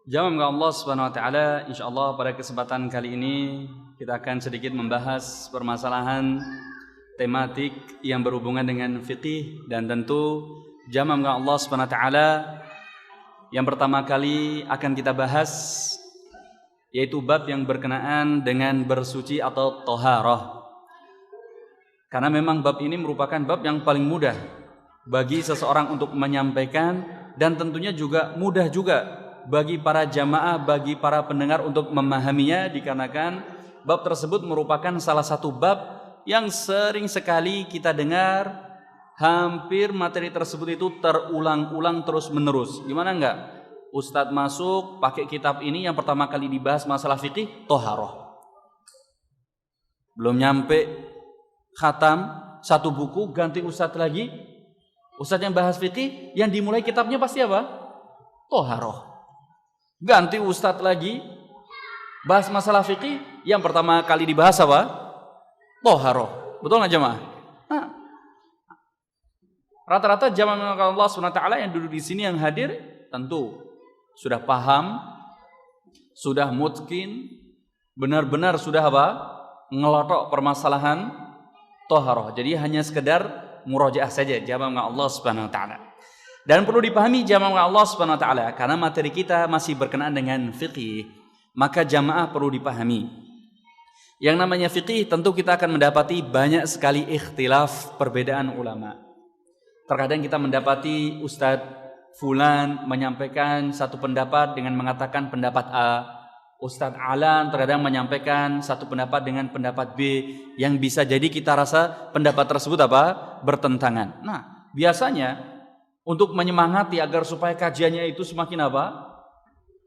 Jamaah Allah Subhanahu wa taala, insyaallah pada kesempatan kali ini kita akan sedikit membahas permasalahan tematik yang berhubungan dengan fikih, dan tentu jamaah Allah Subhanahu wa taala yang pertama kali akan kita bahas yaitu bab yang berkenaan dengan bersuci atau thaharah. Karena memang bab ini merupakan bab yang paling mudah bagi seseorang untuk menyampaikan, dan tentunya juga mudah juga bagi para jamaah, bagi para pendengar untuk memahaminya, dikarenakan bab tersebut merupakan salah satu bab yang sering sekali kita dengar, hampir materi tersebut itu terulang-ulang terus menerus. Gimana enggak? Ustadz masuk pakai kitab ini, yang pertama kali dibahas masalah fikih, thaharah. Belum nyampe khatam satu buku, ganti ustadz lagi. Ustadz yang bahas fikih, yang dimulai kitabnya pasti apa? Thaharah. Ganti ustadz lagi, bahas masalah fikih, yang pertama kali dibahas apa? Thaharah. Betul nggak jemaah? Nah, rata-rata jamaah Allah SWT yang duduk di sini, yang hadir, tentu sudah paham, sudah mutkin, benar-benar sudah apa? Ngelotok permasalahan thaharah. Jadi hanya sekedar murojaah saja jamaah Allah Subhanahu wa taala. Dan perlu dipahami jamaah Allah Subhanahu wa taala, karena materi kita masih berkenaan dengan fikih, maka jamaah perlu dipahami. Yang namanya fikih, tentu kita akan mendapati banyak sekali ikhtilaf, perbedaan ulama. Terkadang kita mendapati Ustadz Fulan menyampaikan satu pendapat dengan mengatakan pendapat A, Ustadz Alan terkadang menyampaikan satu pendapat dengan pendapat B, yang bisa jadi kita rasa pendapat tersebut apa? Bertentangan. Nah, biasanya untuk menyemangati agar supaya kajiannya itu semakin apa?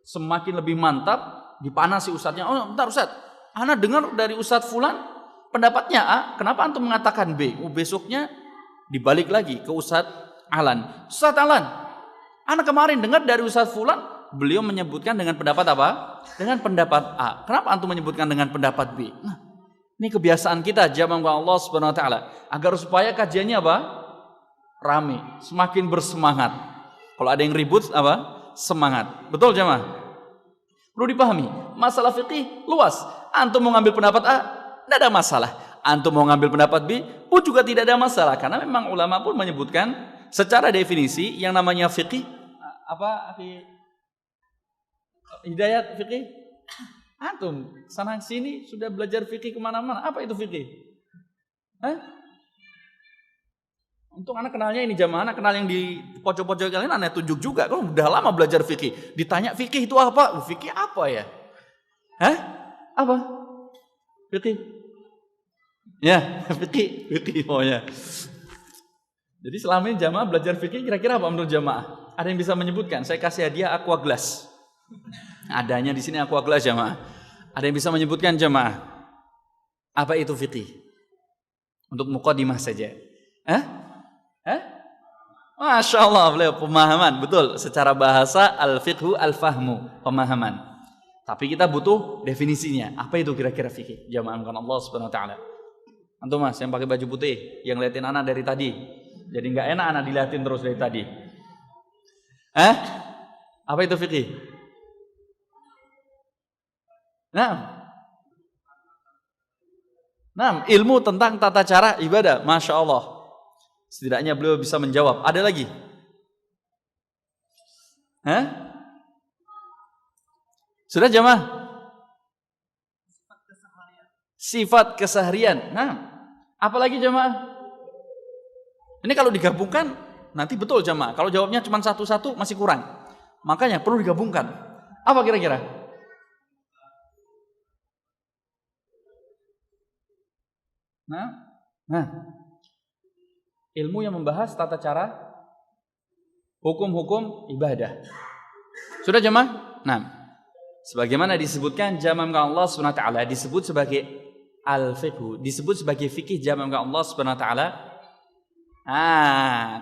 Semakin lebih mantap, dipanasi ustadznya. Oh, bentar Ustadz, ana dengar dari Ustadz Fulan pendapatnya A, kenapa antum mengatakan B? Oh, besoknya dibalik lagi ke Ustadz Alan. Ustadz Alan, ana kemarin dengar dari Ustadz Fulan, beliau menyebutkan dengan pendapat apa? Dengan pendapat A. Kenapa antum menyebutkan dengan pendapat B? Nah, ini kebiasaan kita jamaah Allah Subhanahu wa taala, agar supaya kajiannya apa? Rame, semakin bersemangat. Kalau ada yang ribut apa? Semangat. Betul jemaah? Perlu dipahami, masalah fikih luas. Antum mau ngambil pendapat A, tidak ada masalah. Antum mau ngambil pendapat B pun juga tidak ada masalah, karena memang ulama pun menyebutkan secara definisi yang namanya fikih apa? Hidayat fikih. Antum sana sini sudah belajar fikih kemana-mana. Apa itu fikih? Hah? Untuk anak kenalnya ini jamaah, anak kenal yang di pojok-pojok kalian, anak tunjuk juga. Kalau udah lama belajar fikih, ditanya fikih itu apa? Fikih apa ya? Hah? Apa? Fikih? Ya, fikih. Oh ya. Jadi selama ini jamaah belajar fikih, kira-kira apa menurut jamaah? Ada yang bisa menyebutkan? Saya kasih hadiah aqua glass. Adanya di sini aqua glass jamaah. Ada yang bisa menyebutkan jamaah? Apa itu fikih? Untuk muqaddimah saja. Hah? Masya Allah, beliau pemahaman, betul. Secara bahasa al-fiqhu al-fahmu, pemahaman. Tapi kita butuh definisinya. Apa itu kira-kira fikih? Jamaah Allah Subhanahu wa taala. Antum Mas yang pakai baju putih, yang liatin anak dari tadi. Jadi enggak enak anak diliatin terus dari tadi. Apa itu fikih? Nah, ilmu tentang tata cara ibadah. Masya Allah. Setidaknya beliau bisa menjawab. Ada lagi? Sudah jamaah? Sifat keseharian. Nah, apalagi jamaah? Ini kalau digabungkan nanti betul jamaah. Kalau jawabnya cuma satu-satu masih kurang. Makanya perlu digabungkan. Apa kira-kira? Nah, ilmu yang membahas tata cara hukum-hukum ibadah. Sudah jemaah? Nah, sebagaimana disebutkan jamaah Allah Subhanahu wa taala disebut sebagai al-fiqh, disebut sebagai fikih jamaah Allah Subhanahu wa taala.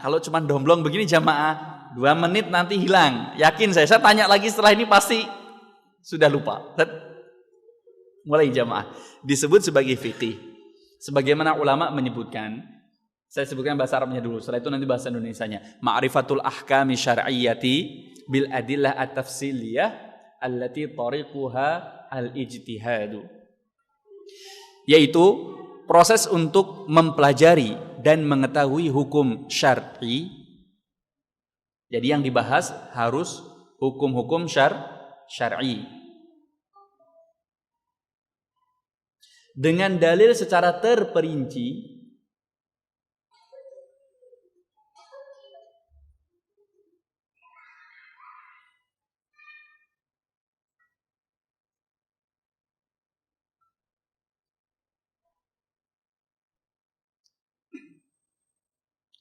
Kalau cuma domblong begini jamaah, 2 menit nanti hilang. Yakin saya tanya lagi setelah ini pasti sudah lupa. Mulai jamaah. Disebut sebagai fikih. Sebagaimana ulama menyebutkan, saya sebutkan bahasa Arabnya dulu, setelah itu nanti bahasa Indonesianya. Ma'rifatul ahkami syar'iyyati bil adillah at-tafsiliyah allati tariquha al-ijtihadu. Yaitu proses untuk mempelajari dan mengetahui hukum syar'i. Jadi yang dibahas harus hukum-hukum syar'i. Dengan dalil secara terperinci.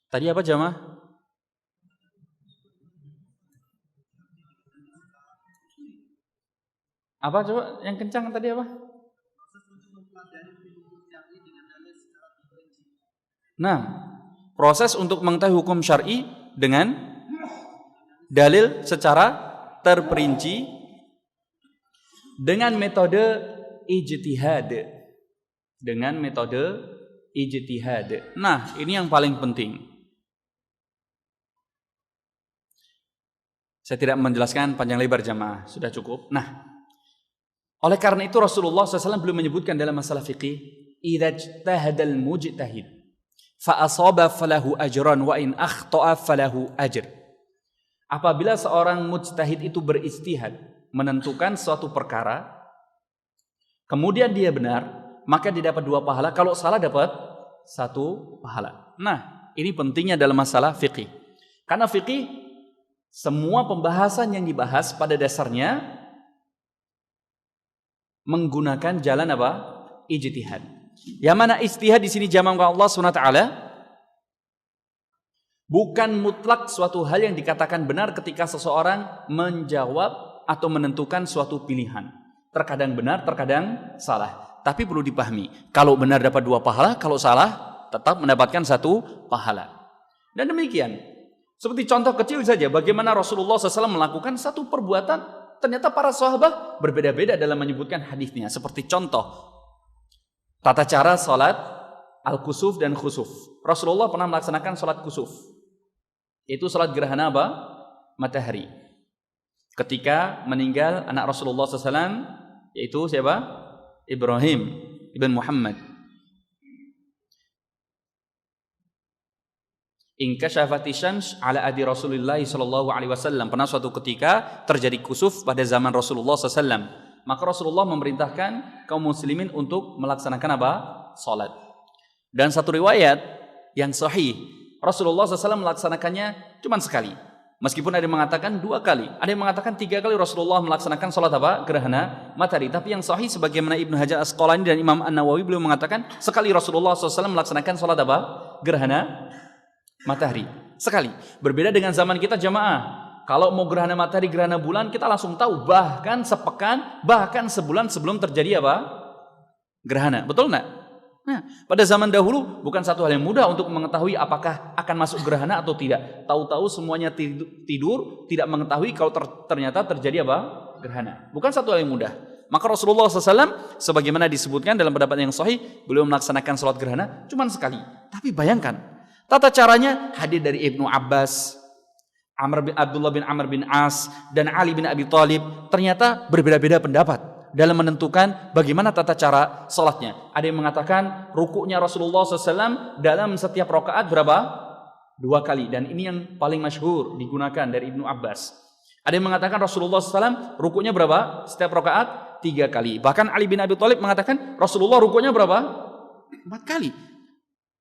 Tadi apa jamaah? Apa coba yang kencang tadi apa? Nah, proses untuk mengetahui hukum syar'i dengan dalil secara terperinci dengan metode ijtihad. Dengan metode ijtihad. Nah, ini yang paling penting. Saya tidak menjelaskan panjang lebar jamaah, sudah cukup. Nah, oleh karena itu Rasulullah SAW belum menyebutkan dalam masalah fikih, idza ijtahadal mujtahid fa asaba falahu ajran wa in akhta'a falahu ajr. Apabila seorang mujtahid itu beristihad menentukan suatu perkara, kemudian dia benar, maka dia dapat 2 pahala, kalau salah dapat 1 pahala. Nah, ini pentingnya dalam masalah fikih. Karena fikih semua pembahasan yang dibahas pada dasarnya menggunakan jalan apa? Ijtihad. Yang mana ijtihad di sini jamaah Allah SWT bukan mutlak suatu hal yang dikatakan benar ketika seseorang menjawab atau menentukan suatu pilihan. Terkadang benar, terkadang salah. Tapi perlu dipahami, kalau benar dapat 2 pahala, kalau salah tetap mendapatkan 1 pahala. Dan demikian. Seperti contoh kecil saja, bagaimana Rasulullah SAW melakukan satu perbuatan, ternyata para sahabat berbeda-beda dalam menyebutkan hadisnya. Seperti contoh, tata cara salat al-kusuf dan khusuf. Rasulullah pernah melaksanakan salat kusuf. Itu salat gerhana apa? Matahari. Ketika meninggal anak Rasulullah SAW, yaitu siapa? Ibrahim ibn Muhammad. Inkashafati syams ala adi Rasulullah sallallahu alaihi wasallam. Pernah suatu ketika terjadi kusuf pada zaman Rasulullah sallallahu. Maka Rasulullah memerintahkan kaum muslimin untuk melaksanakan apa? Salat. Dan satu riwayat yang sahih, Rasulullah sallallahu melaksanakannya cuma sekali. Meskipun ada yang mengatakan 2 kali, ada yang mengatakan 3 kali Rasulullah melaksanakan salat apa? Gerhana matahari. Tapi yang sahih sebagaimana Ibnu Hajar Asqalani dan Imam An-Nawawi beliau mengatakan sekali Rasulullah sallallahu melaksanakan salat apa? Gerhana matahari. Sekali. Berbeda dengan zaman kita jamaah. Kalau mau gerhana matahari, gerhana bulan, kita langsung tahu. Bahkan sepekan, bahkan sebulan sebelum terjadi apa? Gerhana. Betul enggak? Nah, pada zaman dahulu bukan satu hal yang mudah untuk mengetahui apakah akan masuk gerhana atau tidak. Tahu-tahu semuanya tidur, tidak mengetahui kalau ternyata terjadi apa? Gerhana. Bukan satu hal yang mudah. Maka Rasulullah SAW, sebagaimana disebutkan dalam pendapat yang sahih, beliau melaksanakan sholat gerhana cuma sekali. Tapi bayangkan, tata caranya hadir dari Ibnu Abbas, Abdullah bin Amr bin As, dan Ali bin Abi Thalib. Ternyata berbeda-beda pendapat dalam menentukan bagaimana tata cara sholatnya. Ada yang mengatakan rukuknya Rasulullah SAW dalam setiap rakaat berapa? 2 kali. Dan ini yang paling masyhur digunakan dari Ibnu Abbas. Ada yang mengatakan Rasulullah SAW rukuknya berapa? Setiap rakaat 3 kali. Bahkan Ali bin Abi Thalib mengatakan Rasulullah rukuknya berapa? 4 kali.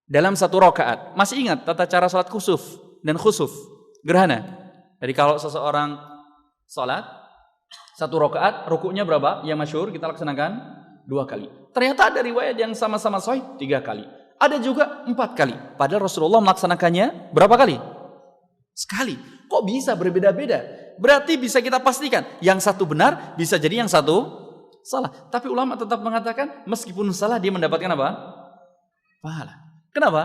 Dalam satu rakaat. Masih ingat tata cara salat kusuf dan khusuf, gerhana? Jadi kalau seseorang salat satu rakaat, rukuknya berapa? Yang masyhur kita laksanakan 2 kali. Ternyata ada riwayat yang sama-sama sahih 3 kali. Ada juga 4 kali. Padahal Rasulullah melaksanakannya berapa kali? Sekali. Kok bisa berbeda-beda? Berarti bisa kita pastikan yang satu benar, bisa jadi yang satu salah. Tapi ulama tetap mengatakan meskipun salah dia mendapatkan apa? Pahala. Kenapa?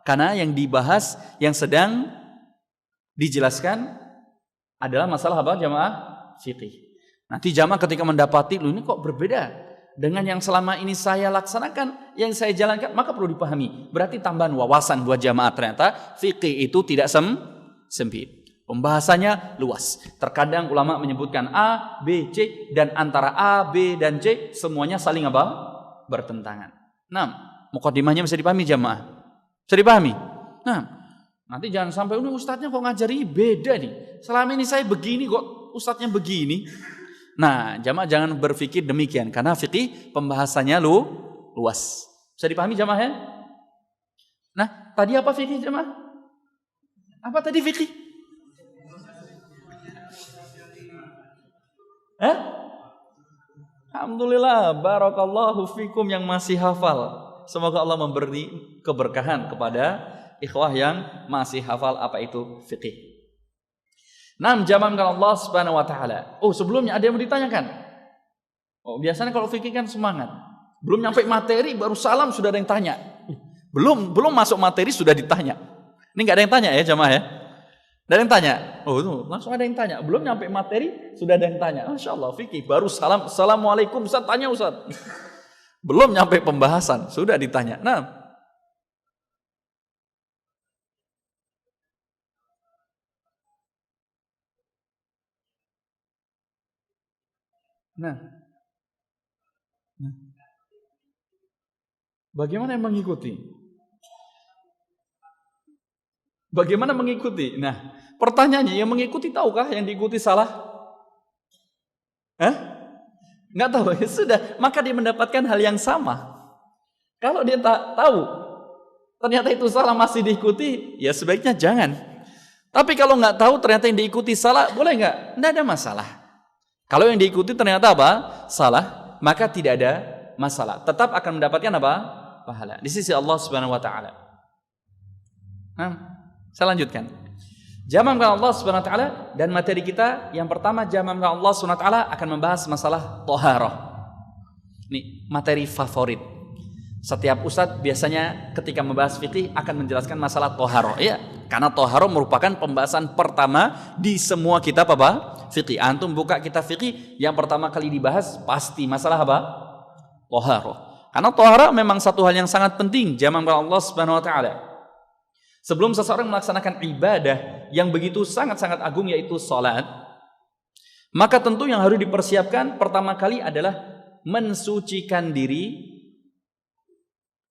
Karena yang dibahas, yang sedang dijelaskan adalah masalah apa jamaah? Fiqih. Nanti jamaah ketika mendapati, loh ini kok berbeda dengan yang selama ini saya laksanakan, yang saya jalankan, maka perlu dipahami. Berarti tambahan wawasan buat jamaah, ternyata fiqih itu tidak sempit. Pembahasannya luas. Terkadang ulama menyebutkan A, B, C, dan antara A, B, dan C semuanya saling apa? Bertentangan. Nah, mukadimahnya bisa dipahami jamaah? Bisa dipahami? Nah, nanti jangan sampai ini ustadznya kok ngajari beda nih. Selama ini saya begini kok ustadznya begini. Nah, jamaah jangan berpikir demikian karena fikih pembahasannya luas. Bisa dipahami jamaah ya? Nah, tadi apa fikih jamaah? Apa tadi fikih? Alhamdulillah, barakallahu fikum yang masih hafal. Semoga Allah memberi keberkahan kepada ikhwah yang masih hafal apa itu fikih. Nam jaman kalau Allah Subhanahu wa taala. Oh, sebelumnya ada yang mau ditanyakan? Oh, biasanya kalau fikih kan semangat. Belum nyampe materi baru salam sudah ada yang tanya. Belum masuk materi sudah ditanya. Ini enggak ada yang tanya ya jamaah ya? Ada yang tanya? Oh itu langsung ada yang tanya. Belum nyampe materi sudah ada yang tanya. Masya Allah fikih baru salam. Assalamualaikum Ustaz, tanya Ustaz. Belum nyampe pembahasan sudah ditanya. Nah bagaimana yang mengikuti? Bagaimana mengikuti? Nah, pertanyaannya yang mengikuti tahukah yang diikuti salah? Nggak tahu, ya sudah, maka dia mendapatkan hal yang sama. Kalau dia tak tahu, ternyata itu salah masih diikuti, ya sebaiknya jangan. Tapi kalau nggak tahu ternyata yang diikuti salah, boleh nggak? Nggak ada masalah. Kalau yang diikuti ternyata apa? Salah, maka tidak ada masalah. Tetap akan mendapatkan apa? Pahala di sisi Allah Subhanahu wa taala. Nah, saya lanjutkan. Jaman Allah Subhanahu wa taala dan materi kita yang pertama jaman Allah Subhanahu wa taala akan membahas masalah thaharah. Ini materi favorit. Setiap ustadz biasanya ketika membahas fikih akan menjelaskan masalah thaharah. Ya, karena thaharah merupakan pembahasan pertama di semua kitab apa? Fikih. Antum buka kitab fikih yang pertama kali dibahas pasti masalah apa? Thaharah. Karena thaharah memang satu hal yang sangat penting jaman Allah Subhanahu wa taala. Sebelum seseorang melaksanakan ibadah yang begitu sangat-sangat agung yaitu salat, maka tentu yang harus dipersiapkan pertama kali adalah mensucikan diri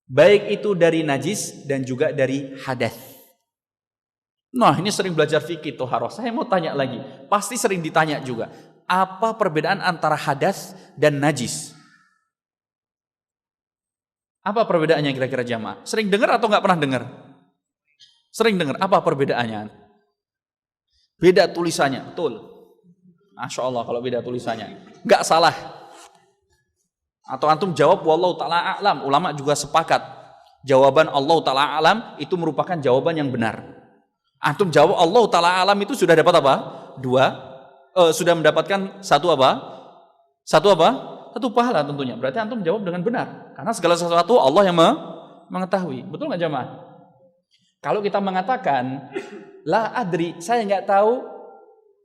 baik itu dari najis dan juga dari hadas. Nah, ini sering belajar fikih thaharah. Saya mau tanya lagi, pasti sering ditanya juga. Apa perbedaan antara hadas dan najis? Apa perbedaannya kira-kira jamaah? Sering dengar atau nggak pernah dengar? Sering dengar, apa perbedaannya? Beda tulisannya, betul. Masya Allah kalau beda tulisannya. Nggak salah. Atau antum jawab wallahu ta'ala a'lam. Ulama juga sepakat. Jawaban Allah ta'ala a'lam itu merupakan jawaban yang benar. Antum jawab Allah ta'ala a'lam itu sudah dapat apa? Sudah mendapatkan satu apa? Satu pahala tentunya. Berarti antum jawab dengan benar. Karena segala sesuatu Allah yang mengetahui. Betul nggak jamaah? Kalau kita mengatakan la adri, saya nggak tahu,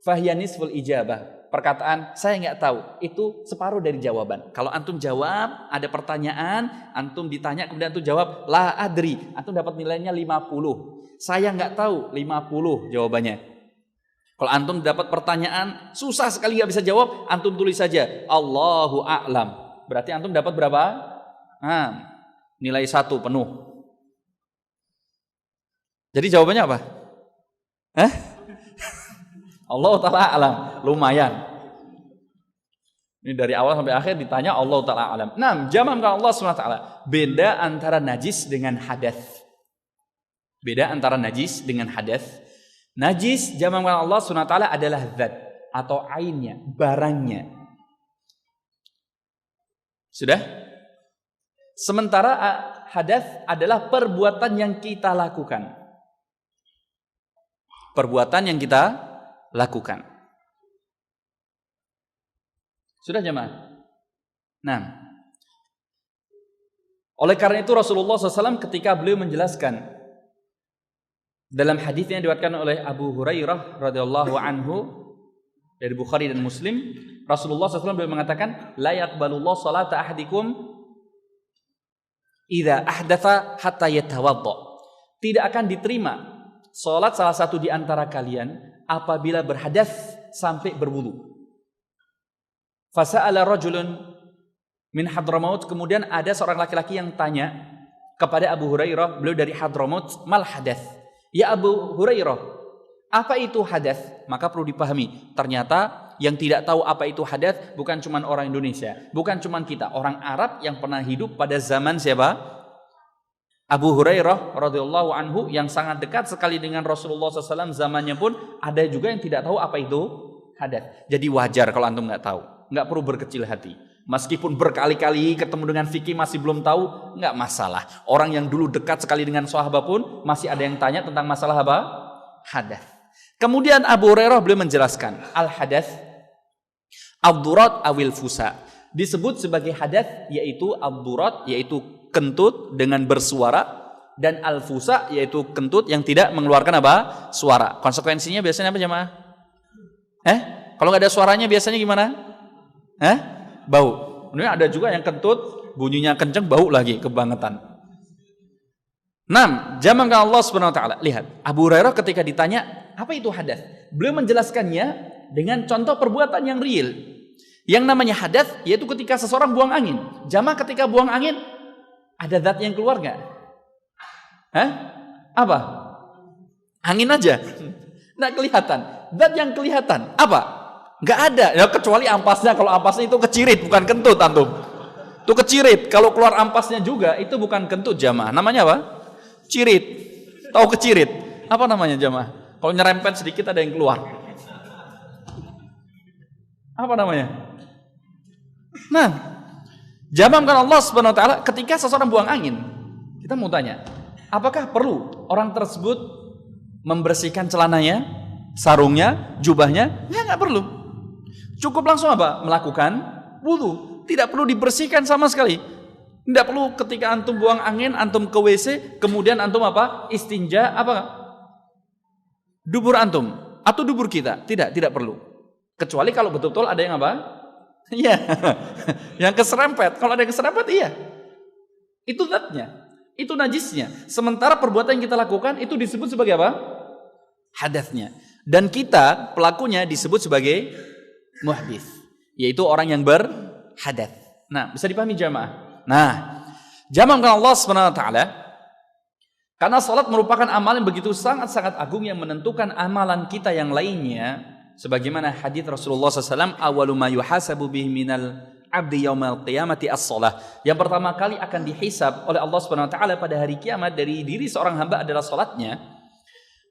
fahyanis full ijabah. Perkataan saya nggak tahu itu separuh dari jawaban. Kalau antum jawab, ada pertanyaan, antum ditanya kemudian antum jawab la adri, antum dapat nilainya 50. Saya nggak tahu 50 jawabannya. Kalau antum dapat pertanyaan susah sekali nggak bisa jawab, antum tulis saja Allahu a'lam. Berarti antum dapat berapa? Nilai 1 penuh. Jadi jawabannya apa? Allah ta'ala alam. Lumayan. Ini dari awal sampai akhir ditanya Allah ta'ala alam. Nah, jaman Allah SWT. Beda antara najis dengan hadas. Beda antara najis dengan hadas. Najis jaman Allah SWT adalah zat atau ainnya, barangnya. Sudah? Sementara hadas adalah perbuatan yang kita lakukan. Perbuatan yang kita lakukan. Sudah jemaah? Nah, oleh karena itu Rasulullah SAW ketika beliau menjelaskan dalam hadis yang diriwayatkan oleh Abu Hurairah radhiyallahu anhu dari Bukhari dan Muslim, Rasulullah SAW beliau mengatakan, la yaqbalullahu salata ahadikum idza ahdatha hatta yatawadda. Tidak akan diterima salat salah satu di antara kalian apabila berhadas sampai berwudu. Fasa'ala rajulun min Hadramaut, kemudian ada seorang laki-laki yang tanya kepada Abu Hurairah, beliau dari Hadramaut, mal hadas? Ya Abu Hurairah, apa itu hadas? Maka perlu dipahami, ternyata yang tidak tahu apa itu hadas bukan cuma orang Indonesia, bukan cuma kita, orang Arab yang pernah hidup pada zaman siapa? Abu Hurairah radhiyallahu anhu yang sangat dekat sekali dengan Rasulullah SAW, zamannya pun ada juga yang tidak tahu apa itu hadas. Jadi wajar kalau antum nggak tahu, nggak perlu berkecil hati. Meskipun berkali-kali ketemu dengan fikih masih belum tahu, nggak masalah. Orang yang dulu dekat sekali dengan sahabat pun masih ada yang tanya tentang masalah apa? Hadas. Kemudian Abu Hurairah beliau menjelaskan, al-hadas ad-durat awil fusa. Disebut sebagai hadas yaitu ad-durat, yaitu kentut dengan bersuara, dan al-fusa yaitu kentut yang tidak mengeluarkan apa? Suara. Konsekuensinya biasanya apa jemaah? Kalau nggak ada suaranya biasanya gimana? Bau. Ini ada juga yang kentut bunyinya kenceng, bau lagi, kebangetan. 6. Jamankan Allah Subhanahu wa taala. Lihat, Abu Hurairah ketika ditanya, apa itu hadas? Beliau menjelaskannya dengan contoh perbuatan yang real. Yang namanya hadas yaitu ketika seseorang buang angin. Jamaah ketika buang angin ada zat yang keluar enggak? Apa? Angin aja. Nggak kelihatan. Zat yang kelihatan apa? Nggak ada, ya, kecuali ampasnya. Kalau ampasnya itu kecirit, bukan kentut antum. Itu kecirit. Kalau keluar ampasnya juga, itu bukan kentut jamaah. Namanya apa? Cirit. Tahu kecirit? Apa namanya jamaah? Kalau nyerempet sedikit ada yang keluar. Apa namanya? Nah, jamankan Allah Subhanahu wa taala ketika seseorang buang angin, kita mau tanya, apakah perlu orang tersebut membersihkan celananya, sarungnya, jubahnya? Ya, nggak perlu. Cukup langsung apa? Melakukan wudu. Tidak perlu dibersihkan sama sekali. Tidak perlu ketika antum buang angin, antum ke WC, kemudian antum apa? Istinja, apa? Dubur antum atau dubur kita. Tidak perlu. Kecuali kalau betul-betul ada yang apa? Iya. Yang keserempet. Kalau ada yang keserempet, iya. Itu zatnya. Itu najisnya. Sementara perbuatan yang kita lakukan itu disebut sebagai apa? Hadasnya. Dan kita, pelakunya disebut sebagai muhdits, yaitu orang yang berhadas. Nah, bisa dipahami jamaah. Nah, jamankan Allah Subhanahu wa taala, karena salat merupakan amalan yang begitu sangat-sangat agung yang menentukan amalan kita yang lainnya, sebagaimana hadits Rasulullah SAW, awalu ma yuhasabu bihi minal abdi yaumal qiyamati as-shalah. Yang pertama kali akan dihisab oleh Allah Subhanahu wa taala pada hari kiamat dari diri seorang hamba adalah salatnya.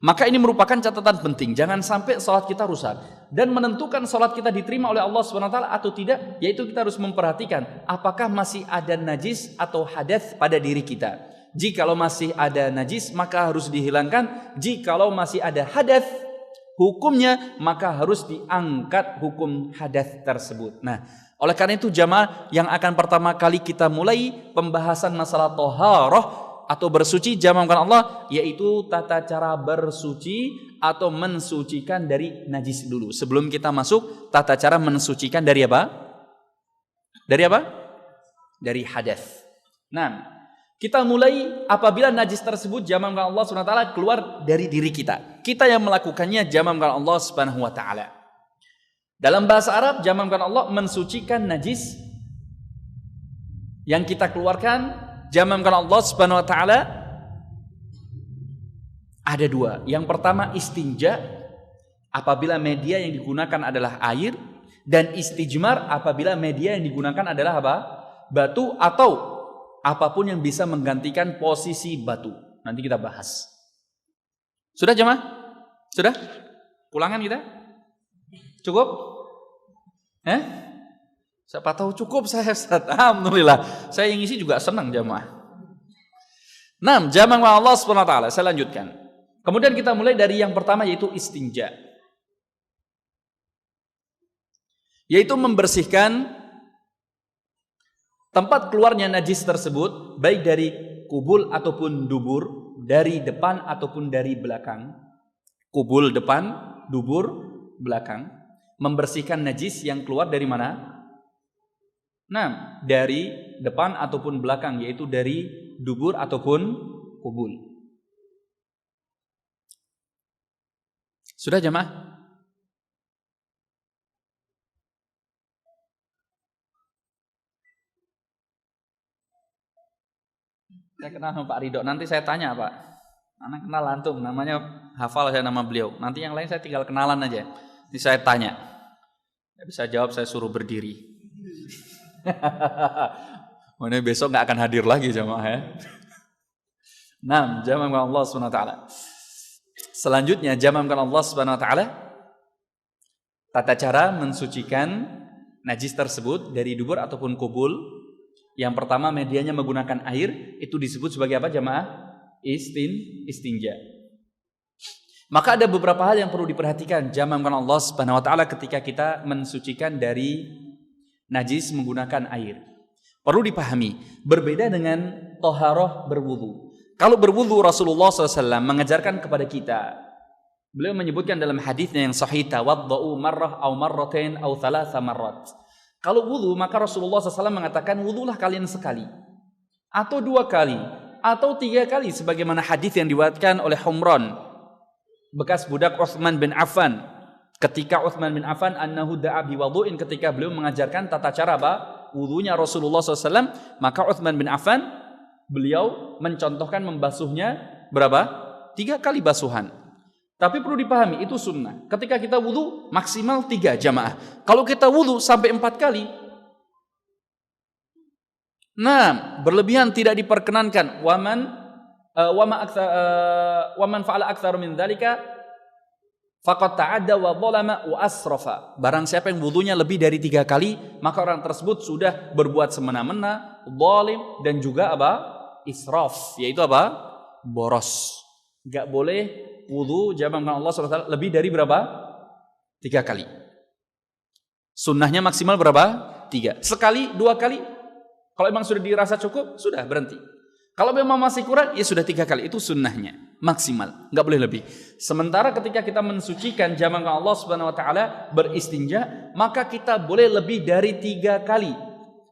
Maka ini merupakan catatan penting, jangan sampai salat kita rusak. Dan menentukan salat kita diterima oleh Allah SWT atau tidak, yaitu kita harus memperhatikan apakah masih ada najis atau hadas pada diri kita. Jikalau masih ada najis, maka harus dihilangkan. Jikalau masih ada hadas, hukumnya maka harus diangkat hukum hadas tersebut. Nah, oleh karena itu jamaah, yang akan pertama kali kita mulai pembahasan masalah toharoh atau bersuci, jamankan Allah, yaitu tata cara bersuci atau mensucikan dari najis dulu. Sebelum kita masuk tata cara mensucikan dari apa? Dari apa? Dari hadas. Nah, kita mulai apabila najis tersebut, jamankan Allah SWT keluar dari diri kita. Kita yang melakukannya, jamankan Allah SWT. Dalam bahasa Arab, jamankan Allah mensucikan najis yang kita keluarkan, jamankan Allah Subhanahu wa taala, ada dua. Yang pertama istinja apabila media yang digunakan adalah air, dan istijmar apabila media yang digunakan adalah apa? Batu atau apapun yang bisa menggantikan posisi batu. Nanti kita bahas. Sudah jemaah? Sudah? Ulangan kita? Cukup? Siapa tahu cukup saya Ustaz. Alhamdulillah. Saya yang isi juga senang jamaah. 6. Jamankan Allah Subhanahu wa taala. Saya lanjutkan. Kemudian kita mulai dari yang pertama, yaitu istinja. Yaitu membersihkan tempat keluarnya najis tersebut, baik dari kubul ataupun dubur, dari depan ataupun dari belakang. Kubul depan, dubur belakang. Membersihkan najis yang keluar dari mana? Nah, dari depan ataupun belakang, yaitu dari dubur ataupun kubul. Sudah jemaah? Saya kenal sama Pak Ridho, nanti saya tanya Pak. Anak kenal antum, namanya hafal saya nama beliau. Nanti yang lain saya tinggal kenalan aja. Nanti saya tanya. Tidak bisa jawab, saya suruh berdiri. Mana besok nggak akan hadir lagi jemaah ya. Nah, jamaah Allah SWT. Selanjutnya jamaah Allah SWT, tata cara mensucikan najis tersebut dari dubur ataupun kubul. Yang pertama, medianya menggunakan air, itu disebut sebagai apa jamaah? Istinja. Maka ada beberapa hal yang perlu diperhatikan jamaah Allah SWT ketika kita mensucikan dari najis menggunakan air. Perlu dipahami, berbeda dengan toharoh berwudu. Kalau berwudu Rasulullah SAW mengajarkan kepada kita, beliau menyebutkan dalam hadisnya yang sahih, tawaddau marrah au marratain au thalatha marrat. Kalau wudu maka Rasulullah SAW mengatakan wudulah kalian sekali, atau 2 kali, atau 3 kali, sebagaimana hadis yang diriwayatkan oleh Humran, bekas budak Utsman bin Affan. Ketika Utsman bin Affan annahu da'a bi wudu'in, ketika beliau mengajarkan tata cara wudunya Rasulullah SAW, maka Utsman bin Affan beliau mencontohkan membasuhnya berapa? 3 kali basuhan. Tapi perlu dipahami, itu sunnah. Ketika kita wudu maksimal 3 jamaah. Kalau kita wudu sampai 4 kali, nah, berlebihan tidak diperkenankan. Waman fa'ala aktsara min dzalika faqad ta'adda wa zalama wa asrafa. Barang siapa yang wudunya lebih dari 3 kali, maka orang tersebut sudah berbuat semena-mena, zalim, dan juga israf, yaitu boros. Enggak boleh wudu jamaah Allah SWT lebih dari berapa? 3 kali. Sunnahnya maksimal berapa? 3. Sekali, 2 kali. Kalau memang sudah dirasa cukup, sudah berhenti. Kalau memang masih kurang, ya sudah 3 kali. Itu sunnahnya maksimal, enggak boleh lebih. Sementara ketika kita mensucikan jamaah Allah SWT beristinja, maka kita boleh lebih dari 3 kali.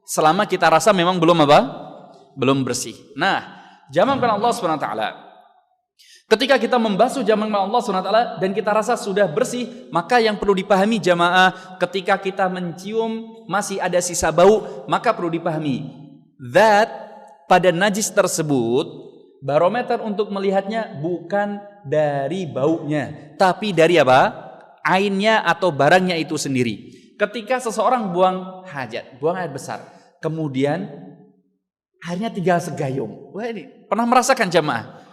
Selama kita rasa memang belum bersih. Nah, jamaah Allah SWT, ketika kita membasuh jamaah Allah SWT dan kita rasa sudah bersih, maka yang perlu dipahami jamaah, ketika kita mencium masih ada sisa bau, maka perlu dipahami zat pada najis tersebut, barometer untuk melihatnya bukan dari baunya, tapi dari ainnya atau barangnya itu sendiri. Ketika seseorang buang hajat, buang air besar, kemudian airnya tinggal segayung. Wah, ini pernah merasakan jamaah?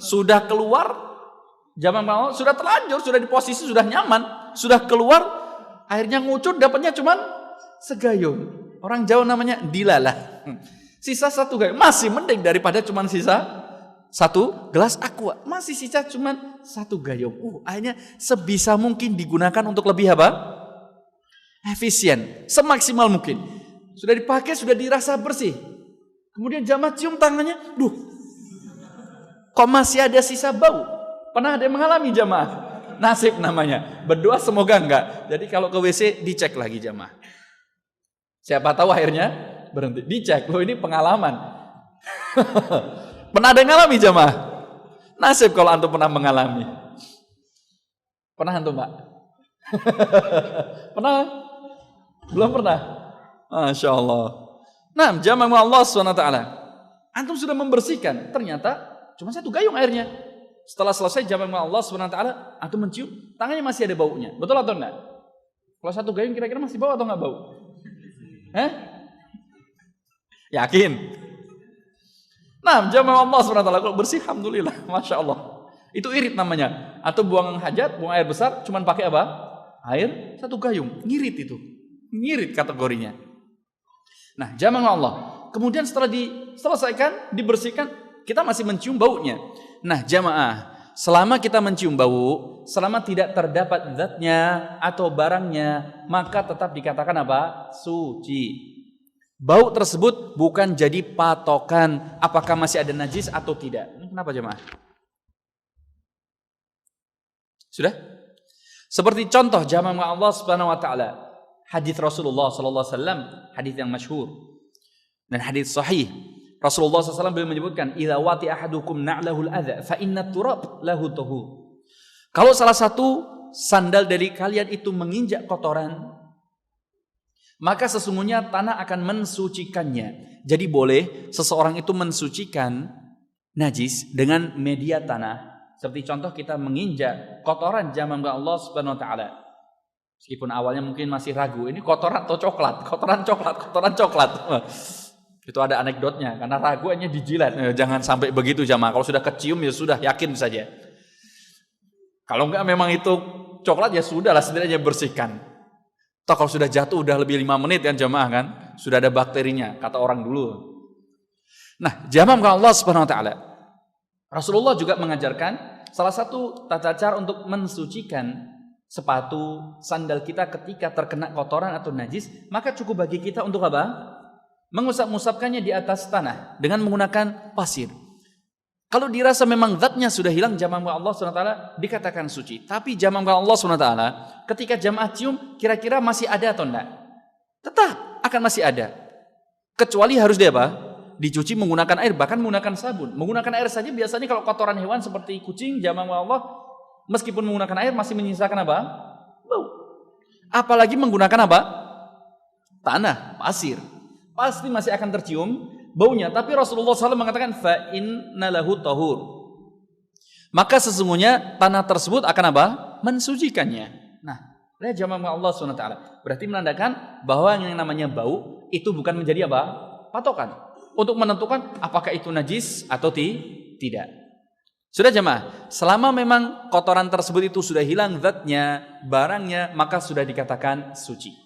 Sudah keluar, jamaah sudah terlanjur, sudah di posisi sudah nyaman, sudah keluar, airnya ngucur, dapatnya cuman segayung. Orang Jawa namanya dilalah. Sisa 1 gayung, masih mending daripada cuman sisa 1 gelas aqua. Masih sisa cuman 1 gayung. Airnya sebisa mungkin digunakan untuk lebih efisien, semaksimal mungkin. Sudah dipakai, sudah dirasa bersih. Kemudian jamaah cium tangannya, kok masih ada sisa bau? Pernah ada yang mengalami jamaah? Nasib namanya. Berdoa semoga enggak. Jadi kalau ke WC dicek lagi jamaah. Siapa tahu akhirnya berhenti. Dicek, ini pengalaman. Pernah ada yang mengalami jamaah? Nasib kalau antum pernah mengalami. Pernah antum, Pak? Pernah? Belum pernah? Masya Allah. Nah, jamaah Allah SWT, antum sudah membersihkan, ternyata cuma 1 gayung airnya. Setelah selesai jamaah Allah SWT, antum mencium, tangannya masih ada baunya. Betul atau enggak? Kalau 1 gayung kira-kira masih bau atau enggak bau? Yakin? Nah, jamaah Allah SWT, kalau bersih, alhamdulillah, Masya Allah. Itu irit namanya. Atau buang hajat, buang air besar, cuma pakai air 1 gayung. Ngirit itu. Ngirit kategorinya. Nah, jamaah Allah. Kemudian setelah diselesaikan, dibersihkan, kita masih mencium baunya. Nah, jamaah, selama kita mencium bau, selama tidak terdapat zatnya atau barangnya, maka tetap dikatakan suci. Bau tersebut bukan jadi patokan apakah masih ada najis atau tidak. Kenapa jemaah? Sudah? Seperti contoh jamaah Allah Subhanahu wa taala, hadis Rasulullah sallallahu alaihi wasallam, hadis yang masyhur dan hadis sahih. Rasulullah SAW beliau menyebutkan, "Idza wati ahadukum na'lahul adza fa inna turab lahu tahur." Kalau salah satu sandal dari kalian itu menginjak kotoran, maka sesungguhnya tanah akan mensucikannya. Jadi boleh seseorang itu mensucikan najis dengan media tanah. Seperti contoh kita menginjak kotoran jamaah Allah Subhanahu wa taala. Meskipun awalnya mungkin masih ragu, ini kotoran atau coklat? Kotoran coklat. Itu ada anekdotnya, karena ragu hanya dijilat. Jangan sampai begitu jamaah. Kalau sudah kecium ya sudah, yakin saja. Kalau enggak memang itu coklat ya sudahlah, setidaknya bersihkan. Toh kalau sudah jatuh udah lebih 5 menit kan jamaah kan, sudah ada bakterinya kata orang dulu. Nah, jamaah Allah Subhanahu wa taala, Rasulullah juga mengajarkan salah satu tata cara untuk mensucikan sepatu, sandal kita ketika terkena kotoran atau najis, maka cukup bagi kita untuk apa? Mengusap-usapkannya di atas tanah dengan menggunakan pasir. Kalau dirasa memang zatnya sudah hilang, jamaah Allah SWT dikatakan suci. Tapi jamaah Allah SWT ketika jamaah cium, kira-kira masih ada atau enggak? Tetap akan masih ada. Kecuali harus dia apa? Dicuci menggunakan air, bahkan menggunakan sabun. Menggunakan air saja biasanya kalau kotoran hewan seperti kucing, jamaah Allah, meskipun menggunakan air masih menyisakan apa? Bau. Apalagi menggunakan apa? Tanah, pasir. Pasti masih akan tercium baunya, tapi Rasulullah SAW mengatakan fa inna lahu tahur. Maka sesungguhnya tanah tersebut akan apa? Mensucikannya. Nah, lihat jamaah Allah SWT. Berarti menandakan bahwa yang namanya bau itu bukan menjadi apa? Patokan untuk menentukan apakah itu najis atau tidak. Sudah jamaah, selama memang kotoran tersebut itu sudah hilang zatnya, barangnya, maka sudah dikatakan suci.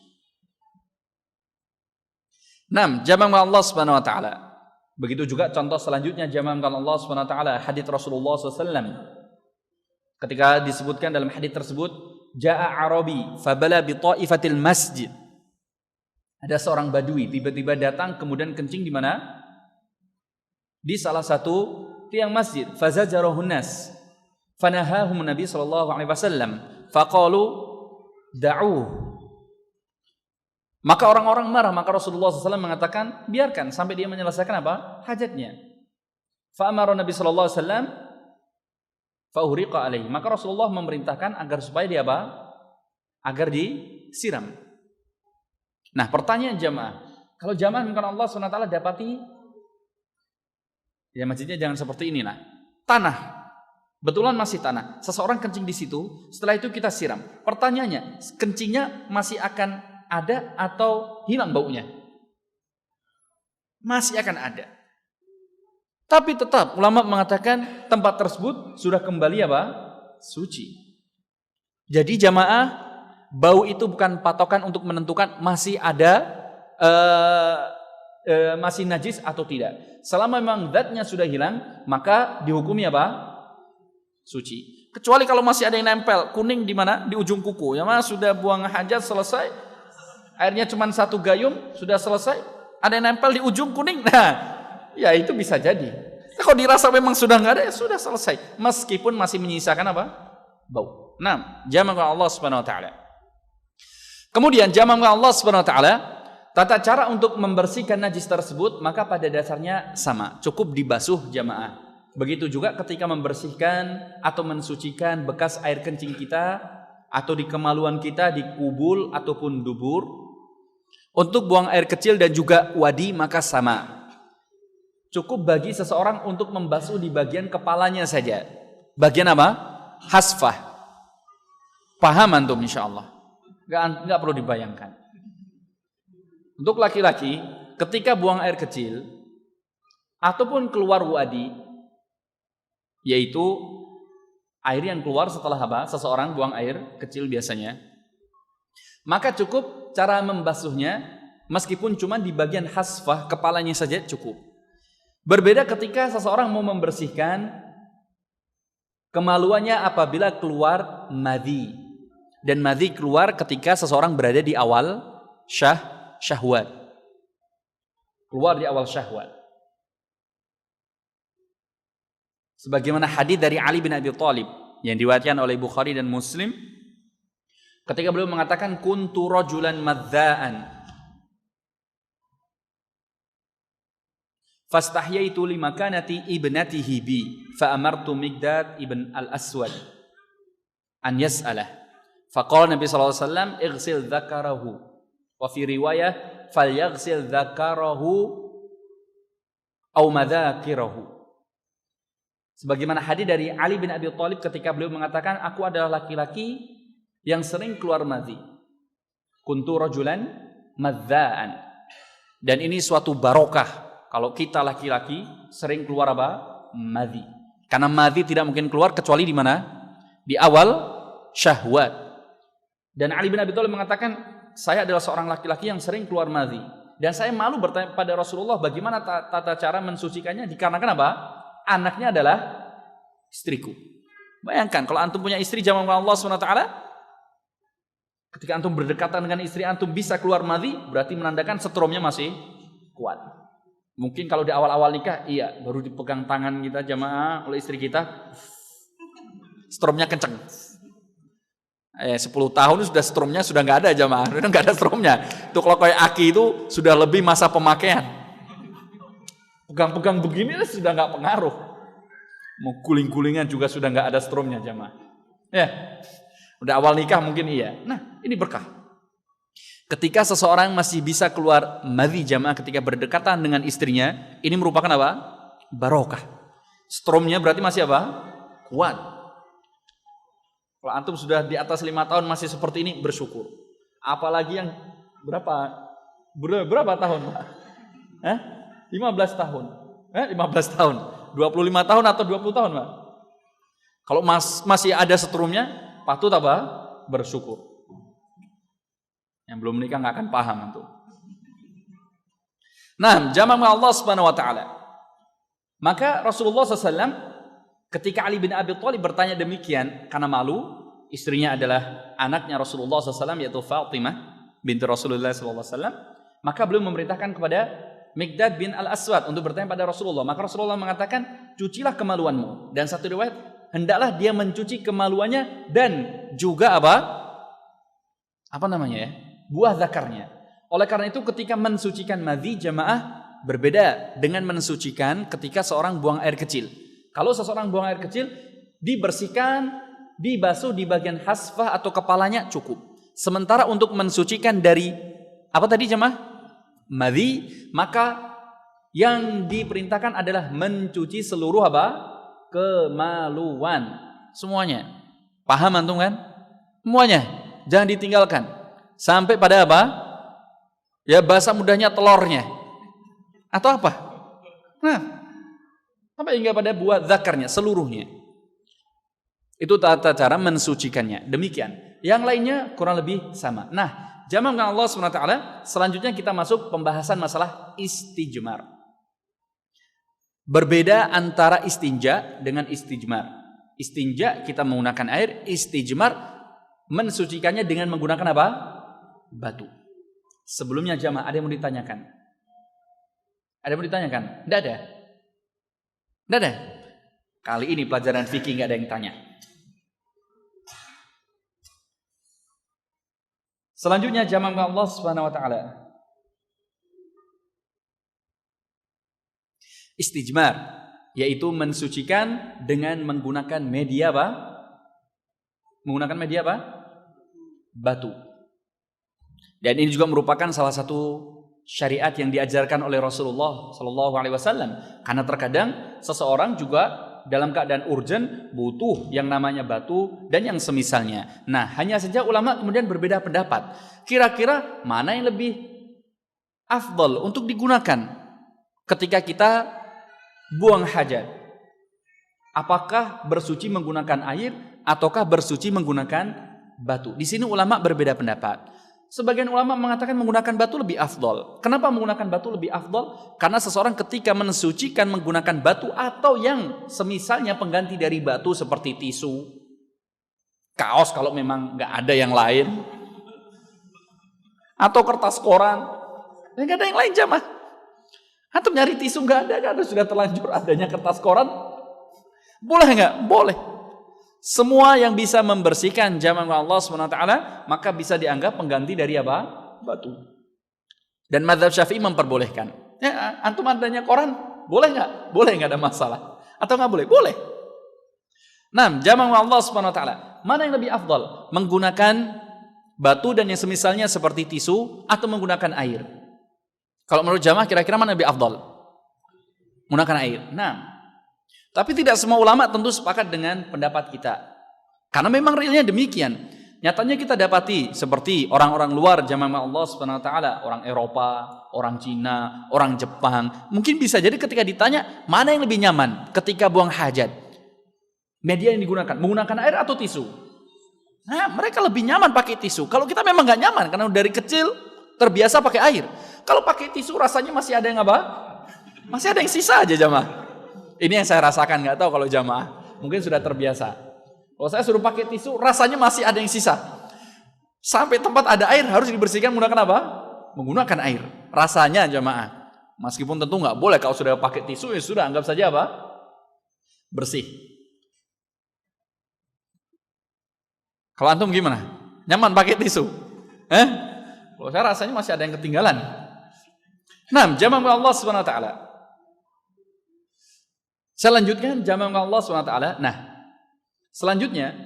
6. Jamaah Allah Subhanahu wa taala. Begitu juga contoh selanjutnya jamaah Allah Subhanahu wa taala, hadits Rasulullah SAW. Ketika disebutkan dalam hadits tersebut, jaa Arabi fabala bi ta'ifatil masjid. Ada seorang badui tiba-tiba datang kemudian kencing di mana? Di salah satu tiang masjid. Fazajarahun nas. Fanahahum Nabi sallallahu alaihi wasallam. Faqalu da'uh. Maka orang-orang marah, maka Rasulullah SAW mengatakan, biarkan sampai dia menyelesaikan apa? Hajatnya. Fa'amara Nabi SAW fa'uriqa alaihi. Maka Rasulullah memerintahkan agar supaya dia apa? Agar disiram. Nah, pertanyaan jamaah, kalau jamaah bukan Allah SWT dapati, ya masjidnya jangan seperti ini lah. Tanah, betulan masih tanah. Seseorang kencing di situ, setelah itu kita siram. Pertanyaannya, kencingnya masih akan ada atau hilang baunya? Masih akan ada. Tapi tetap ulama mengatakan tempat tersebut sudah kembali apa? Suci. Jadi jamaah, bau itu bukan patokan untuk menentukan masih ada masih najis atau tidak. Selama memang zatnya sudah hilang, maka dihukumi apa? Suci. Kecuali kalau masih ada yang nempel, kuning di mana? Di ujung kuku. Ya mas sudah buang hajat selesai, airnya cuma 1 gayung, sudah selesai. Ada yang nempel di ujung kuning. Nah, ya itu bisa jadi. Kalau dirasa memang sudah nggak ada, ya sudah selesai. Meskipun masih menyisakan apa? Bau. Nah, jamaah Allah Subhanahu wa taala. Kemudian jamaah Allah Subhanahu wa taala, tata cara untuk membersihkan najis tersebut maka pada dasarnya sama, cukup dibasuh jamaah. Begitu juga ketika membersihkan atau mensucikan bekas air kencing kita atau di kemaluan kita, di kubul ataupun dubur. Untuk buang air kecil dan juga wadi maka sama. Cukup bagi seseorang untuk membasuh di bagian kepalanya saja. Bagian apa? Hasfah. Paham antum insyaallah. Enggak perlu dibayangkan. Untuk laki-laki ketika buang air kecil ataupun keluar wadi, yaitu air yang keluar setelah apa? Seseorang buang air kecil biasanya, maka cukup cara membasuhnya meskipun cuma di bagian hasfah kepalanya saja cukup. Berbeda ketika seseorang mau membersihkan kemaluannya apabila keluar madhi. Dan madhi keluar ketika seseorang berada di awal syahwat. Keluar di awal syahwat. Sebagaimana hadis dari Ali bin Abi Thalib yang diriwayatkan oleh Bukhari dan Muslim, ketika beliau mengatakan kuntu rajulan madzaan fastahyaitu limakanati ibnatihi bi fa amartu Miqdad ibn al-Aswad an yas'alah Faqala Nabi sallallahu alaihi wasallam, "Ighsil dzakarahu." Wa fi riwayah, "Falyaghsil dzakarahu aw madzakirahu." Sebagaimana hadis dari Ali bin Abi Thalib ketika beliau mengatakan, "Aku adalah laki-laki yang sering keluar madhi. Kuntu rajulan madzaan." Dan ini suatu barokah kalau kita laki-laki sering keluar apa? Madhi. Karena madhi tidak mungkin keluar kecuali di mana? Di awal syahwat. Dan Ali bin Abi Thalib mengatakan, "Saya adalah seorang laki-laki yang sering keluar madhi. Dan saya malu bertanya pada Rasulullah bagaimana tata cara mensucikannya dikarenakan apa? Anaknya adalah istriku." Bayangkan kalau antum punya istri jamaah Allah SWT, ketika antum berdekatan dengan istri antum bisa keluar madhi, berarti menandakan setrumnya masih kuat. Mungkin kalau di awal-awal nikah, iya, baru dipegang tangan kita jamaah oleh istri kita, stromnya kenceng. 10 tahun sudah stromnya sudah nggak ada jamaah, sudah nggak ada stromnya. Itu kalau kayak aki itu sudah lebih masa pemakaian. Pegang-pegang begini sudah nggak pengaruh. Mau guling-gulingan juga sudah nggak ada stromnya jamaah. Ya, udah awal nikah mungkin iya. Nah, ini berkah. Ketika seseorang masih bisa keluar madhi jamaah ketika berdekatan dengan istrinya, ini merupakan apa? Barokah. Stromnya berarti masih apa? Kuat. Kalau antum sudah di atas 5 tahun masih seperti ini, bersyukur. Apalagi yang berapa tahun, Pak? 15 tahun. 15 tahun. 25 tahun atau 20 tahun, Pak? Kalau masih ada setrumnya, patut apa? Bersyukur. Yang belum menikah nggak akan paham itu. Nah, jamaah Allah Subhanahu wa taala. Maka Rasulullah SAW ketika Ali bin Abi Thalib bertanya demikian karena malu, istrinya adalah anaknya Rasulullah SAW yaitu Fatimah binti Rasulullah SAW, maka beliau memerintahkan kepada Miqdad bin Al-Aswad untuk bertanya pada Rasulullah. Maka Rasulullah mengatakan, "Cucilah kemaluanmu." Dan satu riwayat, hendaklah dia mencuci kemaluannya dan juga apa namanya ya? Buah zakarnya. Oleh karena itu ketika mensucikan madhi jamaah berbeda dengan mensucikan ketika seorang buang air kecil. Kalau seseorang buang air kecil, dibersihkan, dibasuh di bagian hasfah atau kepalanya cukup. Sementara untuk mensucikan dari apa tadi jemaah? Madhi, maka yang diperintahkan adalah mencuci seluruh apa? Kemaluan. Semuanya. Paham antum kan? Semuanya. Jangan ditinggalkan. Sampai pada apa? Ya bahasa mudahnya telurnya. Atau apa? Nah, sampai hingga pada buah zakarnya seluruhnya. Itu tata cara mensucikannya. Demikian. Yang lainnya kurang lebih sama. Nah, jamaah Allah SWT, selanjutnya kita masuk pembahasan masalah istijmar. Berbeda antara istinja dengan istijmar. Istinja kita menggunakan air, istijmar mensucikannya dengan menggunakan apa? Batu. Sebelumnya jamaah ada yang mau ditanyakan? Ada yang mau ditanyakan? Tidak ada? Tidak ada? Kali ini pelajaran fikih nggak ada yang tanya. Selanjutnya jamaah Allah Subhanahu wa taala. Istijmar yaitu mensucikan dengan menggunakan media apa? Menggunakan media apa? Batu. Dan ini juga merupakan salah satu syariat yang diajarkan oleh Rasulullah sallallahu alaihi wasallam. Karena terkadang seseorang juga dalam keadaan urgen butuh yang namanya batu dan yang semisalnya. Nah, hanya saja ulama kemudian berbeda pendapat. Kira-kira mana yang lebih afdal untuk digunakan ketika kita buang hajat? Apakah bersuci menggunakan air ataukah bersuci menggunakan batu? Di sini ulama berbeda pendapat. Sebagian ulama mengatakan menggunakan batu lebih afdal. Kenapa menggunakan batu lebih afdal? Karena seseorang ketika mensucikan menggunakan batu atau yang semisalnya pengganti dari batu seperti tisu, kaos kalau memang nggak ada yang lain, atau kertas koran, nggak ada yang lain jamaah. Atau nyari tisu nggak ada, karena sudah terlanjur adanya kertas koran, boleh nggak? Boleh. Semua yang bisa membersihkan jamaah Allah SWT maka bisa dianggap pengganti dari apa? Batu. Dan mazhab Syafi'i memperbolehkan. Ya, antum adanya koran, boleh nggak? Boleh, nggak ada masalah. Atau nggak boleh? Boleh. Nah, jamaah Allah SWT, mana yang lebih afdal? Menggunakan batu dan yang semisalnya seperti tisu atau menggunakan air? Kalau menurut jamaah kira-kira mana lebih afdal? Menggunakan air. Nah, tapi tidak semua ulama tentu sepakat dengan pendapat kita. Karena memang realnya demikian. Nyatanya kita dapati seperti orang-orang luar jamaah Allah Subhanahu wa taala, orang Eropa, orang Cina, orang Jepang, mungkin bisa jadi ketika ditanya mana yang lebih nyaman ketika buang hajat, media yang digunakan, menggunakan air atau tisu? Nah, mereka lebih nyaman pakai tisu. Kalau kita memang nggak nyaman karena dari kecil terbiasa pakai air. Kalau pakai tisu rasanya masih ada yang apa? Masih ada yang sisa aja jamaah. Ini yang saya rasakan, nggak tahu kalau jamaah mungkin sudah terbiasa. Kalau saya suruh pakai tisu, rasanya masih ada yang sisa. Sampai tempat ada air harus dibersihkan menggunakan apa? Menggunakan air. Rasanya jamaah. Meskipun tentu nggak boleh kalau sudah pakai tisu ya sudah anggap saja apa? Bersih. Kalau antum gimana? Nyaman pakai tisu? Kalau saya rasanya masih ada yang ketinggalan. Nah, jamaah Allah Subhanahu wa taala. Saya lanjutkan jamaah Allah Subhanahu wa taala. Nah, selanjutnya,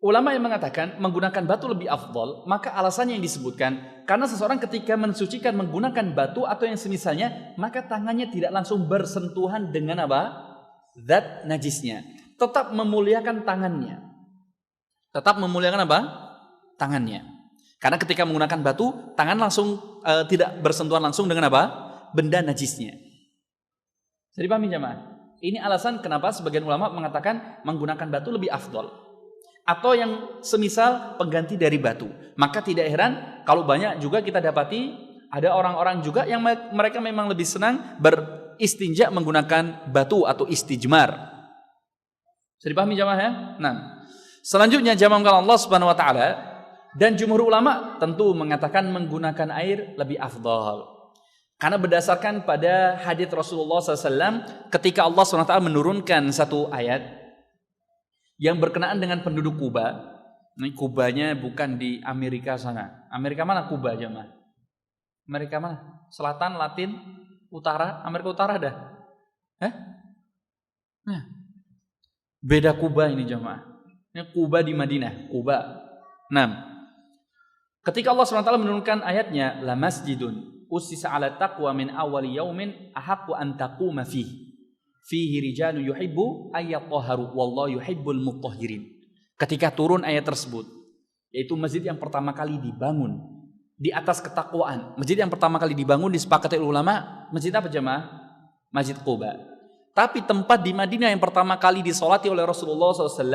ulama yang mengatakan menggunakan batu lebih afdal, maka alasannya yang disebutkan, karena seseorang ketika mensucikan menggunakan batu atau yang semisalnya, maka tangannya tidak langsung bersentuhan dengan apa? Zat najisnya. Tetap memuliakan tangannya. Tetap memuliakan apa? Tangannya. Karena ketika menggunakan batu, tangan langsung tidak bersentuhan langsung dengan apa? Benda najisnya. Jadi pahami jamaah? Ini alasan kenapa sebagian ulama mengatakan menggunakan batu lebih afdal. Atau yang semisal pengganti dari batu. Maka tidak heran kalau banyak juga kita dapati ada orang-orang juga yang mereka memang lebih senang beristinja menggunakan batu atau istijmar. Bisa dipahami jamaah ya? Nah, selanjutnya jamaah Allah Subhanahu wa taala dan jumhur ulama tentu mengatakan menggunakan air lebih afdal. Karena berdasarkan pada hadits Rasulullah SAW ketika Allah SWT menurunkan satu ayat yang berkenaan dengan penduduk Kuba. Ini Kubanya bukan di Amerika sana. Amerika mana Kuba jemaah? Amerika mana? Selatan, Latin, Utara? Amerika Utara dah? Nah, beda Kuba ini jemaah. Ini Kuba di Madinah, Kuba. Nah, ketika Allah SWT menurunkan ayatnya, la masjidun ussisa ala taqwa min awwali yaumin ahaqqu an taquma fihi rijalun yuhibbu ayyatahharu wallahu yuhibbul mutahhirin. Ketika turun ayat tersebut, yaitu masjid yang pertama kali dibangun di atas ketakwaan. Masjid yang pertama kali dibangun disepakati ulama, masjid apa jemaah? Masjid Quba. Tapi tempat di Madinah yang pertama kali disolati oleh Rasulullah SAW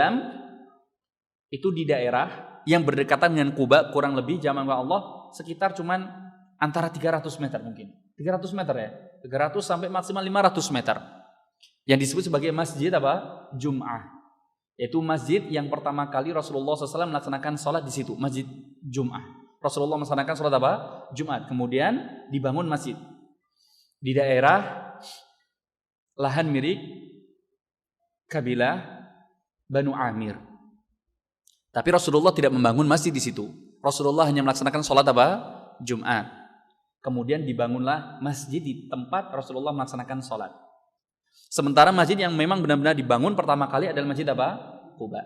itu di daerah yang berdekatan dengan Quba, kurang lebih jamaah Allah sekitar cuman antara 300 meter mungkin. 300 meter ya. 300 sampai maksimal 500 meter. Yang disebut sebagai masjid apa? Jum'ah. Yaitu masjid yang pertama kali Rasulullah SAW melaksanakan sholat di situ. Masjid Jum'ah. Rasulullah melaksanakan sholat apa? Jumat. Kemudian dibangun masjid. Di daerah lahan milik kabilah Banu Amir. Tapi Rasulullah tidak membangun masjid di situ. Rasulullah hanya melaksanakan sholat apa? Jumat. Kemudian dibangunlah masjid di tempat Rasulullah melaksanakan sholat. Sementara masjid yang memang benar-benar dibangun pertama kali adalah masjid apa? Quba.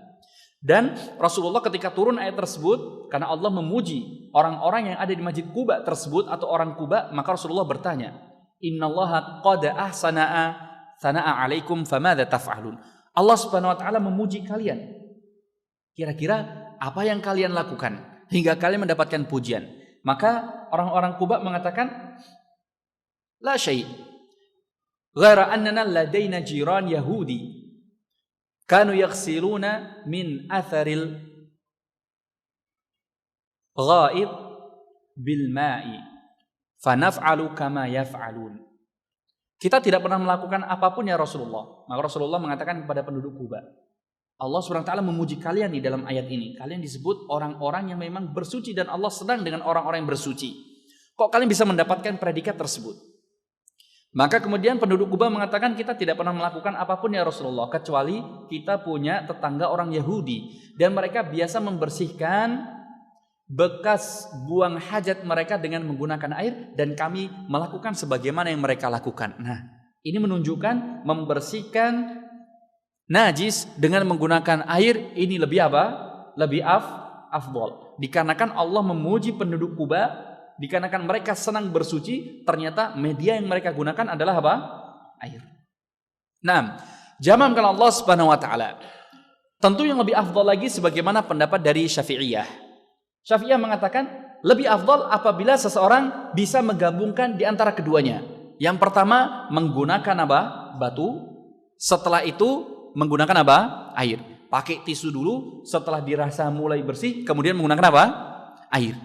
Dan Rasulullah ketika turun ayat tersebut, karena Allah memuji orang-orang yang ada di masjid Quba tersebut atau orang Quba, maka Rasulullah bertanya, Innallaha qad sana'a alaikum famadza taf'alun. Allah Subhanahu wa taala memuji kalian. Kira-kira apa yang kalian lakukan hingga kalian mendapatkan pujian? Maka orang-orang Quba mengatakan la syai' ghaira annana ladaina jiran yahudi kanu yaghsiluna min atharil ghaib bil ma'i fanaf'alu kama yaf'alun. Kita tidak pernah melakukan apapun ya Rasulullah. Maka Rasulullah mengatakan kepada penduduk Quba, Allah SWT memuji kalian di dalam ayat ini. Kalian disebut orang-orang yang memang bersuci dan Allah senang dengan orang-orang yang bersuci. Kok kalian bisa mendapatkan predikat tersebut? Maka kemudian penduduk Quba mengatakan kita tidak pernah melakukan apapun ya Rasulullah kecuali kita punya tetangga orang Yahudi dan mereka biasa membersihkan bekas buang hajat mereka dengan menggunakan air dan kami melakukan sebagaimana yang mereka lakukan. Nah, ini menunjukkan membersihkan najis dengan menggunakan air ini lebih apa? Lebih afdal. Dikarenakan Allah memuji penduduk Kuba, dikarenakan mereka senang bersuci, ternyata media yang mereka gunakan adalah apa? Air. Nah, jamaah kalau Allah Subhanahu wa taala. Tentu yang lebih afdal lagi sebagaimana pendapat dari Syafi'iyah. Syafi'iyah mengatakan lebih afdal apabila seseorang bisa menggabungkan di antara keduanya. Yang pertama menggunakan apa? Batu. Setelah itu menggunakan apa? Air. Pakai tisu dulu, setelah dirasa mulai bersih, kemudian menggunakan apa? Air.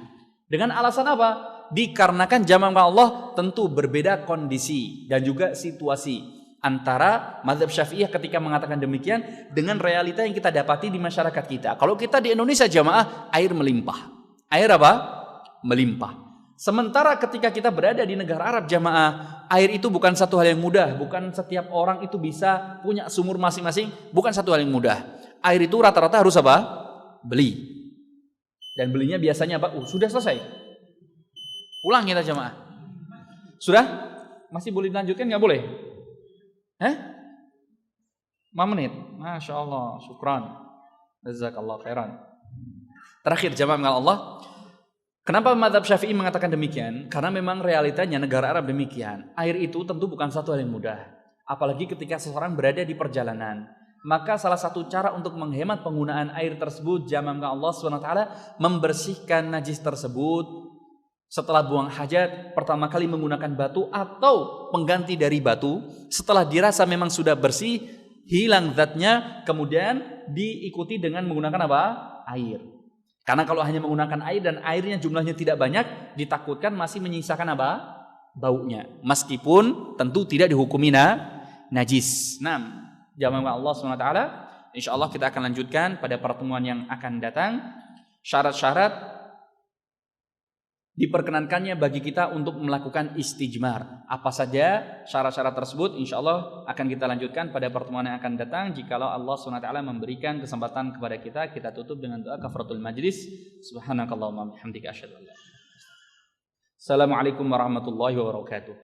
Dengan alasan apa? Dikarenakan jamaah Allah tentu berbeda kondisi dan juga situasi antara mazhab Syafi'iyah ketika mengatakan demikian dengan realita yang kita dapati di masyarakat kita. Kalau kita di Indonesia jamaah, air melimpah. Air apa? Melimpah. Sementara ketika kita berada di negara Arab jamaah, air itu bukan satu hal yang mudah. Bukan setiap orang itu bisa punya sumur masing-masing. Bukan satu hal yang mudah. Air itu rata-rata harus apa? Beli. Dan belinya biasanya apa? Sudah selesai. Pulang kita jamaah. Sudah? Masih boleh dilanjutkan? Nggak boleh? 5 menit. Masya Allah. Syukran. Jazakallah khairan. Terakhir jamaah Allah. Kenapa mazhab Syafi'i mengatakan demikian? Karena memang realitanya negara Arab demikian. Air itu tentu bukan satu hal yang mudah. Apalagi ketika seseorang berada di perjalanan. Maka salah satu cara untuk menghemat penggunaan air tersebut jamaah Allah SWT membersihkan najis tersebut. Setelah buang hajat, pertama kali menggunakan batu atau pengganti dari batu. Setelah dirasa memang sudah bersih, hilang zatnya, kemudian diikuti dengan menggunakan apa? Air. Karena kalau hanya menggunakan air dan airnya jumlahnya tidak banyak, ditakutkan masih menyisakan apa? Baunya. Meskipun tentu tidak dihukumi najis. Nah, jamaah Allah SWT, insya Allah kita akan lanjutkan pada pertemuan yang akan datang. Syarat-syarat diperkenankannya bagi kita untuk melakukan istijmar. Apa saja syarat-syarat tersebut insya Allah akan kita lanjutkan pada pertemuan yang akan datang. Jikalau Allah SWT memberikan kesempatan kepada kita, kita tutup dengan doa kafaratul majlis. Subhanakallahumma bihamdika asyhadu an la ilaha illa anta. Assalamualaikum warahmatullahi wabarakatuh.